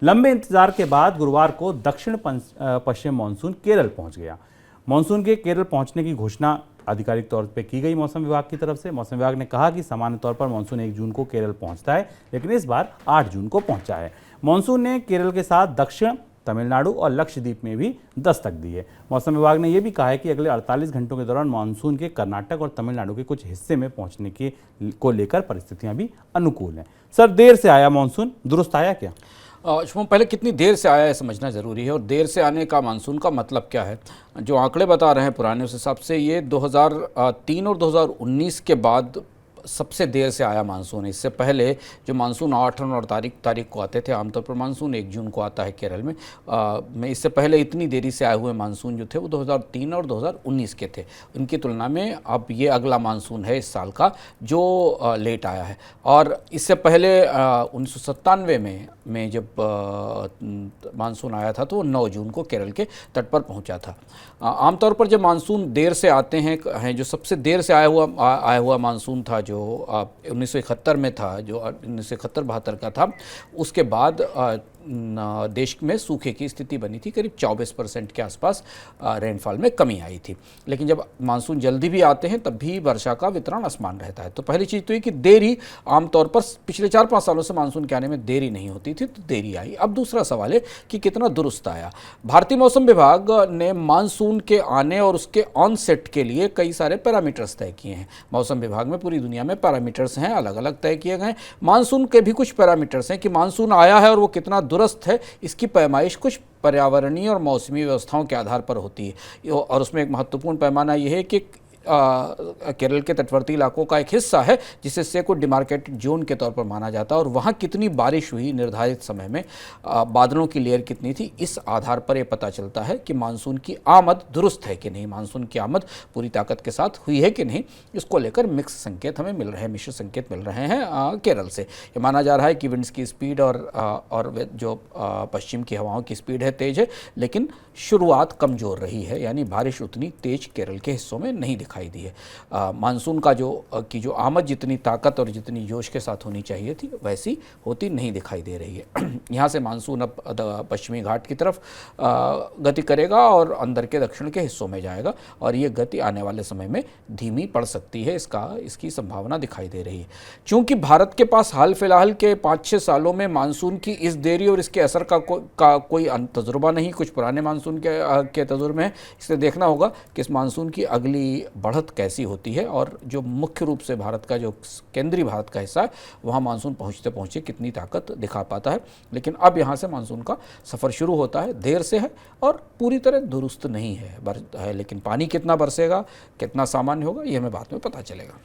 लंबे इंतजार के बाद गुरुवार को दक्षिण पश्चिम मानसून केरल पहुंच गया। मानसून के केरल पहुंचने की घोषणा आधिकारिक तौर पर की गई मौसम विभाग की तरफ से। मौसम विभाग ने कहा कि सामान्य तौर पर मानसून 1 जून को केरल पहुंचता है, लेकिन इस बार 8 जून को पहुंचा है। मानसून ने केरल के साथ दक्षिण तमिलनाडु और लक्षद्वीप में भी दस्तक दी है। मौसम विभाग ने यह भी कहा है कि अगले 48 घंटों के दौरान मानसून के कर्नाटक और तमिलनाडु के कुछ हिस्से में पहुंचने को लेकर परिस्थितियां भी अनुकूल हैं। सर, देर से आया मानसून, दुरुस्त आया क्या? शुभम, पहले कितनी देर से आया है समझना ज़रूरी है, और देर से आने का मानसून का मतलब क्या है। जो आंकड़े बता रहे हैं पुराने, उस हिसाब से ये 2003 और 2019 के बाद सबसे देर से आया मानसून है। इससे पहले जो मानसून 8 और 9 तारीख को आते थे, आमतौर पर मानसून 1 जून को आता है केरल में इससे पहले इतनी देरी से आए हुए मानसून जो थे वो 2003 और 2019 के थे। उनकी तुलना में अब ये अगला मानसून है इस साल का जो लेट आया है। और इससे पहले 1997 में जब मानसून आया था तो वो 9 जून को केरल के तट पर पहुंचा था। आमतौर पर जब मानसून देर से आते हैं, जो सबसे देर से आया हुआ मानसून था जो 1971 में था, जो 1971-72 का था, उसके बाद देश में सूखे की स्थिति बनी थी। करीब 24% के आसपास रेनफॉल में कमी आई थी। लेकिन जब मानसून जल्दी भी आते हैं तब भी वर्षा का वितरण असमान रहता है। तो पहली चीज़ तो ये कि देरी, आमतौर पर पिछले 4-5 सालों से मानसून के आने में देरी नहीं होती थी, तो देरी आई। अब दूसरा सवाल है कि कितना दुरुस्त आया। भारतीय मौसम विभाग ने मानसून के आने और उसके ऑनसेट के लिए कई सारे पैरामीटर्स तय किए हैं। मौसम विभाग में पूरी दुनिया में पैरामीटर्स हैं, अलग अलग तय किए गए। मानसून के भी कुछ पैरामीटर्स हैं कि मानसून आया है और वो कितना दुरुस्त है, इसकी पैमाइश कुछ पर्यावरणीय और मौसमी व्यवस्थाओं के आधार पर होती है। और उसमें एक महत्वपूर्ण पैमाना यह है कि केरल के तटवर्ती इलाकों का एक हिस्सा है जिसे सेको डिमार्केटेड जोन के तौर पर माना जाता है, और वहाँ कितनी बारिश हुई निर्धारित समय में, बादलों की लेयर कितनी थी, इस आधार पर यह पता चलता है कि मानसून की आमद दुरुस्त है कि नहीं, मानसून की आमद पूरी ताकत के साथ हुई है कि नहीं। इसको लेकर मिक्स संकेत हमें मिल रहे हैं, मिश्र संकेत मिल रहे हैं केरल से। ये माना जा रहा है कि विंड्स की स्पीड और जो पश्चिम की हवाओं की स्पीड है तेज है, लेकिन शुरुआत कमज़ोर रही है, यानी बारिश उतनी तेज केरल के हिस्सों में नहीं दिखाई दी है। मानसून का जो आमद जितनी ताकत और जितनी जोश के साथ होनी चाहिए थी वैसी होती नहीं दिखाई दे रही है। यहाँ से मानसून अब पश्चिमी घाट की तरफ गति करेगा और अंदर के दक्षिण के हिस्सों में जाएगा, और ये गति आने वाले समय में धीमी पड़ सकती है, इसकी संभावना दिखाई दे रही है। चूँकि भारत के पास हाल फिलहाल के 5-6 सालों में मानसून की इस देरी और इसके असर का कोई तजुर्बा नहीं, कुछ पुराने मानसून के तजुर्बे हैं, इसलिए देखना होगा कि इस मानसून की अगली बढ़त कैसी होती है, और जो मुख्य रूप से भारत का जो केंद्रीय भारत का हिस्सा है वहाँ मानसून पहुँचते पहुँचे कितनी ताकत दिखा पाता है। लेकिन अब यहाँ से मानसून का सफ़र शुरू होता है, देर से है और पूरी तरह दुरुस्त नहीं है, लेकिन पानी कितना बरसेगा, कितना सामान्य होगा, ये हमें बाद में पता चलेगा।